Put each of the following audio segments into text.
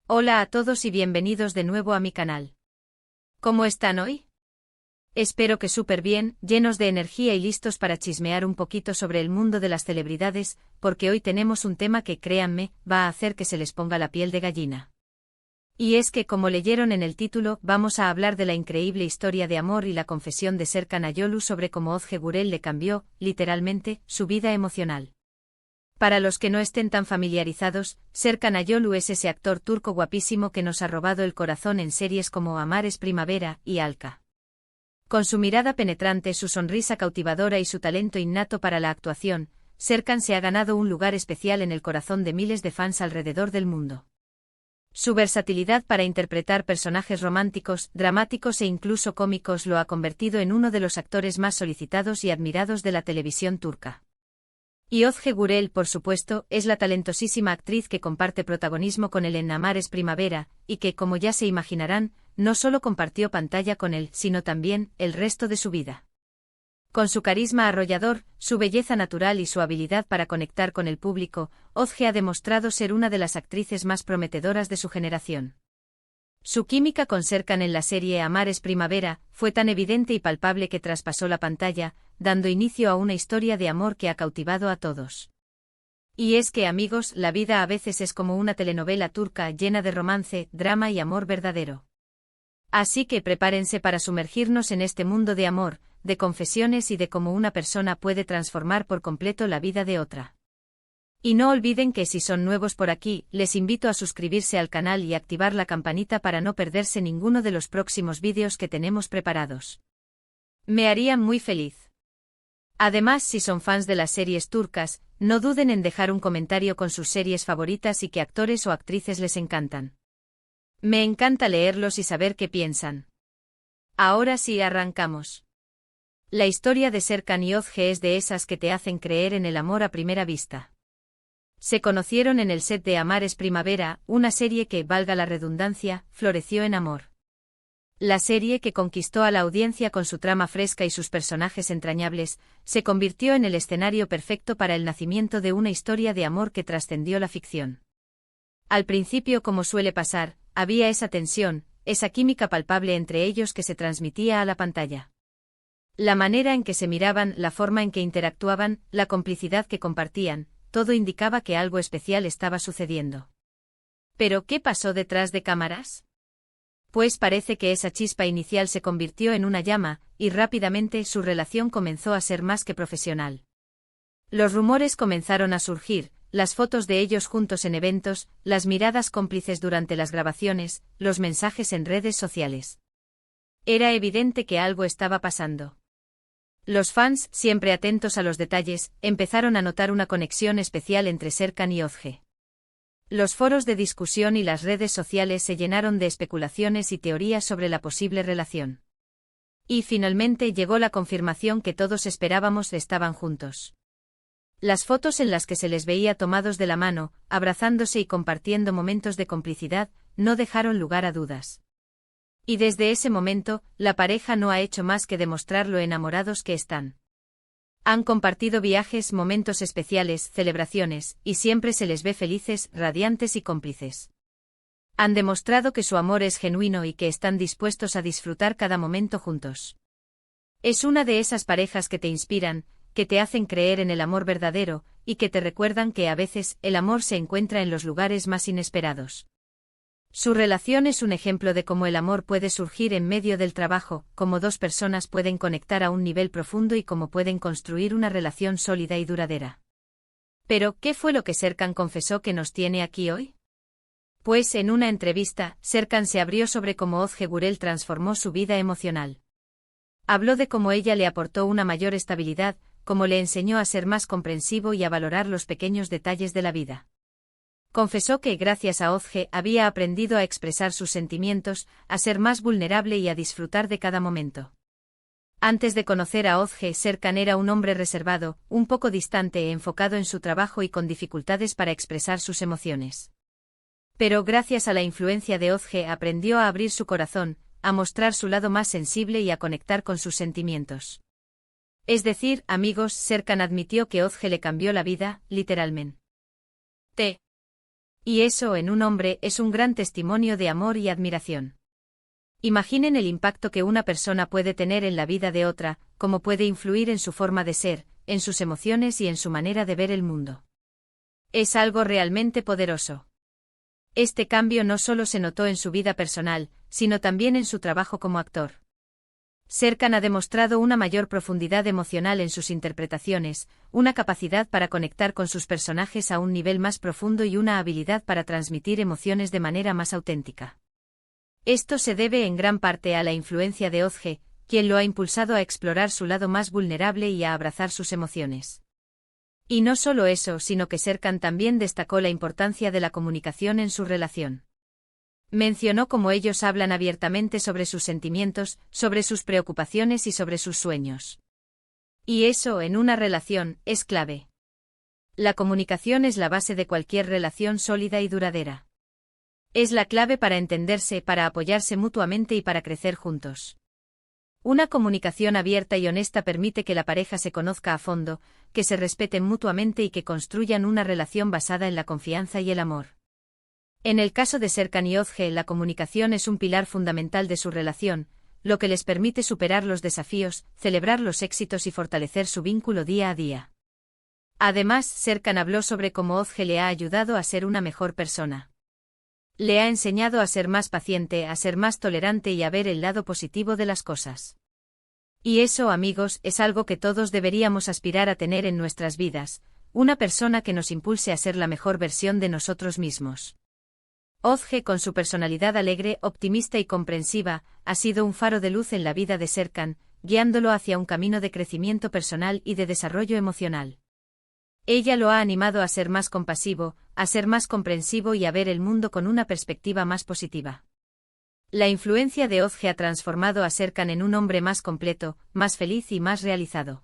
Hola a todos y bienvenidos de nuevo a mi canal. ¿Cómo están hoy? Espero que súper bien, llenos de energía y listos para chismear un poquito sobre el mundo de las celebridades, porque hoy tenemos un tema que, créanme, va a hacer que se les ponga la piel de gallina. Y es que, como leyeron en el título, vamos a hablar de la increíble historia de amor y la confesión de Serkan Ayolu sobre cómo Ozge Gürel le cambió, literalmente, su vida emocional. Para los que no estén tan familiarizados, Serkan Ayolu es ese actor turco guapísimo que nos ha robado el corazón en series como Amar es Primavera y Alka. Con su mirada penetrante, su sonrisa cautivadora y su talento innato para la actuación, Serkan se ha ganado un lugar especial en el corazón de miles de fans alrededor del mundo. Su versatilidad para interpretar personajes románticos, dramáticos e incluso cómicos lo ha convertido en uno de los actores más solicitados y admirados de la televisión turca. Y Ozge Gürel, por supuesto, es la talentosísima actriz que comparte protagonismo con él en Amar es Primavera, y que, como ya se imaginarán, no solo compartió pantalla con él, sino también el resto de su vida. Con su carisma arrollador, su belleza natural y su habilidad para conectar con el público, Ozge ha demostrado ser una de las actrices más prometedoras de su generación. Su química con Serkan en la serie Amar es Primavera fue tan evidente y palpable que traspasó la pantalla, dando inicio a una historia de amor que ha cautivado a todos. Y es que, amigos, la vida a veces es como una telenovela turca llena de romance, drama y amor verdadero. Así que prepárense para sumergirnos en este mundo de amor, de confesiones y de cómo una persona puede transformar por completo la vida de otra. Y no olviden que si son nuevos por aquí, les invito a suscribirse al canal y activar la campanita para no perderse ninguno de los próximos vídeos que tenemos preparados. Me harían muy feliz. Además, si son fans de las series turcas, no duden en dejar un comentario con sus series favoritas y qué actores o actrices les encantan. Me encanta leerlos y saber qué piensan. Ahora sí, arrancamos. La historia de Serkan y Ozge es de esas que te hacen creer en el amor a primera vista. Se conocieron en el set de Amar es Primavera, una serie que, valga la redundancia, floreció en amor. La serie, que conquistó a la audiencia con su trama fresca y sus personajes entrañables, se convirtió en el escenario perfecto para el nacimiento de una historia de amor que trascendió la ficción. Al principio, como suele pasar, había esa tensión, esa química palpable entre ellos que se transmitía a la pantalla. La manera en que se miraban, la forma en que interactuaban, la complicidad que compartían, todo indicaba que algo especial estaba sucediendo. ¿Pero qué pasó detrás de cámaras? Pues parece que esa chispa inicial se convirtió en una llama, y rápidamente su relación comenzó a ser más que profesional. Los rumores comenzaron a surgir, las fotos de ellos juntos en eventos, las miradas cómplices durante las grabaciones, los mensajes en redes sociales. Era evidente que algo estaba pasando. Los fans, siempre atentos a los detalles, empezaron a notar una conexión especial entre Serkan y Ozge. Los foros de discusión y las redes sociales se llenaron de especulaciones y teorías sobre la posible relación. Y finalmente llegó la confirmación que todos esperábamos: estaban juntos. Las fotos en las que se les veía tomados de la mano, abrazándose y compartiendo momentos de complicidad, no dejaron lugar a dudas. Y desde ese momento, la pareja no ha hecho más que demostrar lo enamorados que están. Han compartido viajes, momentos especiales, celebraciones, y siempre se les ve felices, radiantes y cómplices. Han demostrado que su amor es genuino y que están dispuestos a disfrutar cada momento juntos. Es una de esas parejas que te inspiran, que te hacen creer en el amor verdadero, y que te recuerdan que a veces el amor se encuentra en los lugares más inesperados. Su relación es un ejemplo de cómo el amor puede surgir en medio del trabajo, cómo dos personas pueden conectar a un nivel profundo y cómo pueden construir una relación sólida y duradera. Pero, ¿qué fue lo que Serkan confesó que nos tiene aquí hoy? Pues en una entrevista, Serkan se abrió sobre cómo Ozge Gürel transformó su vida emocional. Habló de cómo ella le aportó una mayor estabilidad, cómo le enseñó a ser más comprensivo y a valorar los pequeños detalles de la vida. Confesó que gracias a Ozge había aprendido a expresar sus sentimientos, a ser más vulnerable y a disfrutar de cada momento. Antes de conocer a Ozge, Serkan era un hombre reservado, un poco distante, enfocado en su trabajo y con dificultades para expresar sus emociones. Pero gracias a la influencia de Ozge aprendió a abrir su corazón, a mostrar su lado más sensible y a conectar con sus sentimientos. Es decir, amigos, Serkan admitió que Ozge le cambió la vida, literalmente. Y eso en un hombre es un gran testimonio de amor y admiración. Imaginen el impacto que una persona puede tener en la vida de otra, cómo puede influir en su forma de ser, en sus emociones y en su manera de ver el mundo. Es algo realmente poderoso. Este cambio no solo se notó en su vida personal, sino también en su trabajo como actor. Serkan ha demostrado una mayor profundidad emocional en sus interpretaciones, una capacidad para conectar con sus personajes a un nivel más profundo y una habilidad para transmitir emociones de manera más auténtica. Esto se debe en gran parte a la influencia de Ozge, quien lo ha impulsado a explorar su lado más vulnerable y a abrazar sus emociones. Y no solo eso, sino que Serkan también destacó la importancia de la comunicación en su relación. Mencionó cómo ellos hablan abiertamente sobre sus sentimientos, sobre sus preocupaciones y sobre sus sueños. Y eso, en una relación, es clave. La comunicación es la base de cualquier relación sólida y duradera. Es la clave para entenderse, para apoyarse mutuamente y para crecer juntos. Una comunicación abierta y honesta permite que la pareja se conozca a fondo, que se respeten mutuamente y que construyan una relación basada en la confianza y el amor. En el caso de Serkan y Ozge, la comunicación es un pilar fundamental de su relación, lo que les permite superar los desafíos, celebrar los éxitos y fortalecer su vínculo día a día. Además, Serkan habló sobre cómo Ozge le ha ayudado a ser una mejor persona. Le ha enseñado a ser más paciente, a ser más tolerante y a ver el lado positivo de las cosas. Y eso, amigos, es algo que todos deberíamos aspirar a tener en nuestras vidas, una persona que nos impulse a ser la mejor versión de nosotros mismos. Ozge, con su personalidad alegre, optimista y comprensiva, ha sido un faro de luz en la vida de Serkan, guiándolo hacia un camino de crecimiento personal y de desarrollo emocional. Ella lo ha animado a ser más compasivo, a ser más comprensivo y a ver el mundo con una perspectiva más positiva. La influencia de Ozge ha transformado a Serkan en un hombre más completo, más feliz y más realizado.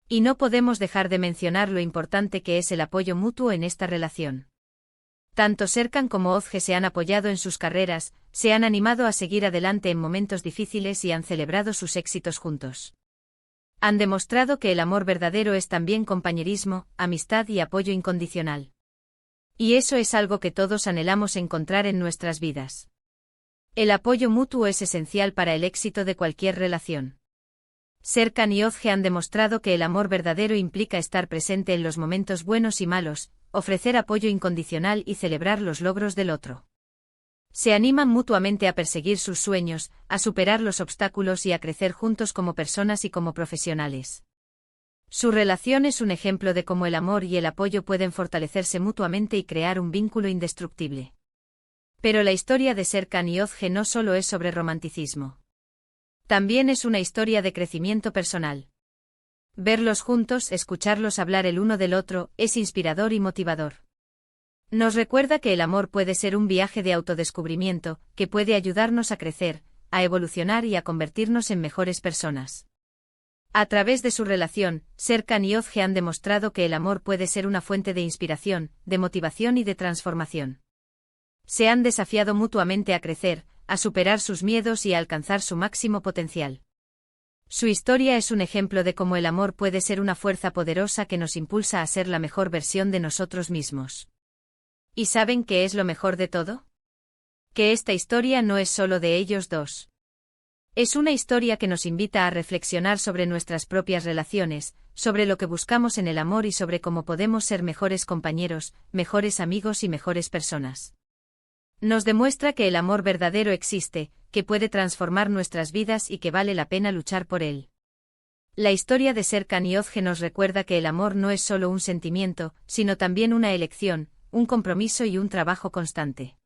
Y no podemos dejar de mencionar lo importante que es el apoyo mutuo en esta relación. Tanto Serkan como Ozge se han apoyado en sus carreras, se han animado a seguir adelante en momentos difíciles y han celebrado sus éxitos juntos. Han demostrado que el amor verdadero es también compañerismo, amistad y apoyo incondicional. Y eso es algo que todos anhelamos encontrar en nuestras vidas. El apoyo mutuo es esencial para el éxito de cualquier relación. Serkan y Ozge han demostrado que el amor verdadero implica estar presente en los momentos buenos y malos, ofrecer apoyo incondicional y celebrar los logros del otro. Se animan mutuamente a perseguir sus sueños, a superar los obstáculos y a crecer juntos como personas y como profesionales. Su relación es un ejemplo de cómo el amor y el apoyo pueden fortalecerse mutuamente y crear un vínculo indestructible. Pero la historia de Serkan y Ozge no solo es sobre romanticismo. También es una historia de crecimiento personal. Verlos juntos, escucharlos hablar el uno del otro, es inspirador y motivador. Nos recuerda que el amor puede ser un viaje de autodescubrimiento, que puede ayudarnos a crecer, a evolucionar y a convertirnos en mejores personas. A través de su relación, Serkan y Ozge han demostrado que el amor puede ser una fuente de inspiración, de motivación y de transformación. Se han desafiado mutuamente a crecer, a superar sus miedos y a alcanzar su máximo potencial. Su historia es un ejemplo de cómo el amor puede ser una fuerza poderosa que nos impulsa a ser la mejor versión de nosotros mismos. ¿Y saben qué es lo mejor de todo? Que esta historia no es solo de ellos dos. Es una historia que nos invita a reflexionar sobre nuestras propias relaciones, sobre lo que buscamos en el amor y sobre cómo podemos ser mejores compañeros, mejores amigos y mejores personas. Nos demuestra que el amor verdadero existe, que puede transformar nuestras vidas y que vale la pena luchar por él. La historia de Serkan y Ozge nos recuerda que el amor no es solo un sentimiento, sino también una elección, un compromiso y un trabajo constante.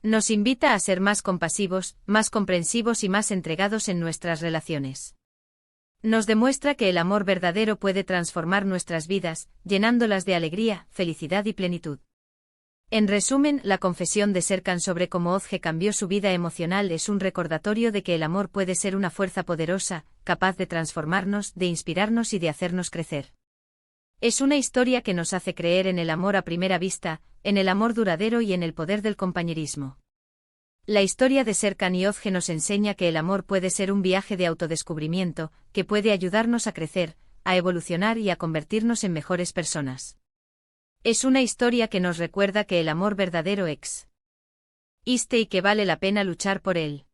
Nos invita a ser más compasivos, más comprensivos y más entregados en nuestras relaciones. Nos demuestra que el amor verdadero puede transformar nuestras vidas, llenándolas de alegría, felicidad y plenitud. En resumen, la confesión de Serkan sobre cómo Ozge cambió su vida emocional es un recordatorio de que el amor puede ser una fuerza poderosa, capaz de transformarnos, de inspirarnos y de hacernos crecer. Es una historia que nos hace creer en el amor a primera vista, en el amor duradero y en el poder del compañerismo. La historia de Serkan y Ozge nos enseña que el amor puede ser un viaje de autodescubrimiento, que puede ayudarnos a crecer, a evolucionar y a convertirnos en mejores personas. Es una historia que nos recuerda que el amor verdadero existe y que vale la pena luchar por él.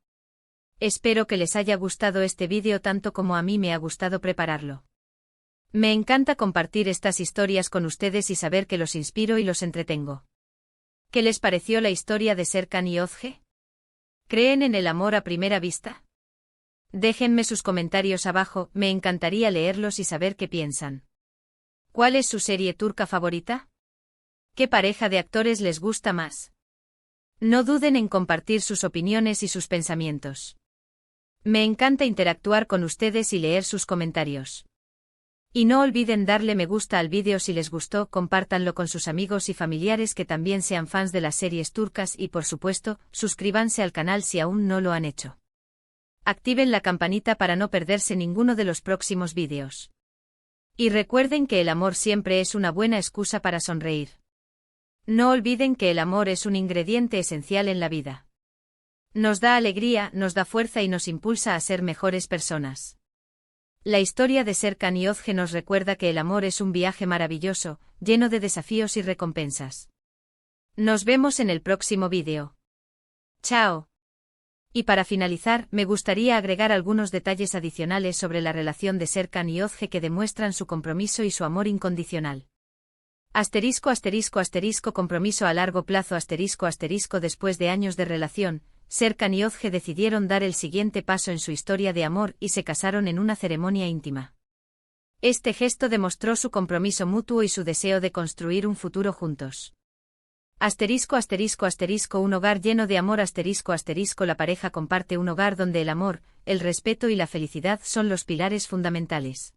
Espero que les haya gustado este vídeo tanto como a mí me ha gustado prepararlo. Me encanta compartir estas historias con ustedes y saber que los inspiro y los entretengo. ¿Qué les pareció la historia de Serkan y Özge? ¿Creen en el amor a primera vista? Déjenme sus comentarios abajo, me encantaría leerlos y saber qué piensan. ¿Cuál es su serie turca favorita? ¿Qué pareja de actores les gusta más? No duden en compartir sus opiniones y sus pensamientos. Me encanta interactuar con ustedes y leer sus comentarios. Y no olviden darle me gusta al vídeo si les gustó, compártanlo con sus amigos y familiares que también sean fans de las series turcas y por supuesto, suscríbanse al canal si aún no lo han hecho. Activen la campanita para no perderse ninguno de los próximos vídeos. Y recuerden que el amor siempre es una buena excusa para sonreír. No olviden que el amor es un ingrediente esencial en la vida. Nos da alegría, nos da fuerza y nos impulsa a ser mejores personas. La historia de Serkan y Özge nos recuerda que el amor es un viaje maravilloso, lleno de desafíos y recompensas. Nos vemos en el próximo vídeo. Chao. Y para finalizar, me gustaría agregar algunos detalles adicionales sobre la relación de Serkan y Özge que demuestran su compromiso y su amor incondicional. Compromiso a largo plazo después de años de relación, Serkan y Özge decidieron dar el siguiente paso en su historia de amor y se casaron en una ceremonia íntima. Este gesto demostró su compromiso mutuo y su deseo de construir un futuro juntos. Un hogar lleno de amor la pareja comparte un hogar donde el amor, el respeto y la felicidad son los pilares fundamentales.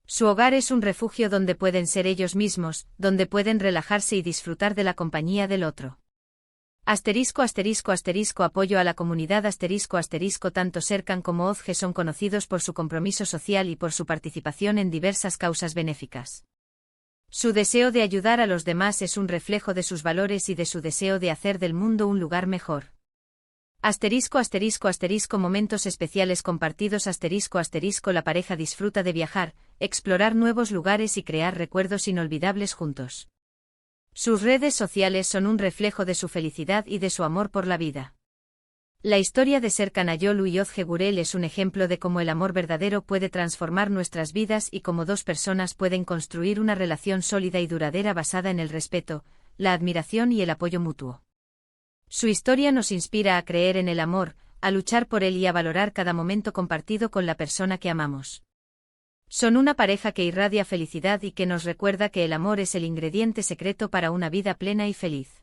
Su hogar es un refugio donde pueden ser ellos mismos, donde pueden relajarse y disfrutar de la compañía del otro. Apoyo a la comunidad tanto Serkan como Özge son conocidos por su compromiso social y por su participación en diversas causas benéficas. Su deseo de ayudar a los demás es un reflejo de sus valores y de su deseo de hacer del mundo un lugar mejor. Momentos especiales compartidos la pareja disfruta de viajar, explorar nuevos lugares y crear recuerdos inolvidables juntos. Sus redes sociales son un reflejo de su felicidad y de su amor por la vida. La historia de Serkan Ayolu y Özge Gürel es un ejemplo de cómo el amor verdadero puede transformar nuestras vidas y cómo dos personas pueden construir una relación sólida y duradera basada en el respeto, la admiración y el apoyo mutuo. Su historia nos inspira a creer en el amor, a luchar por él y a valorar cada momento compartido con la persona que amamos. Son una pareja que irradia felicidad y que nos recuerda que el amor es el ingrediente secreto para una vida plena y feliz.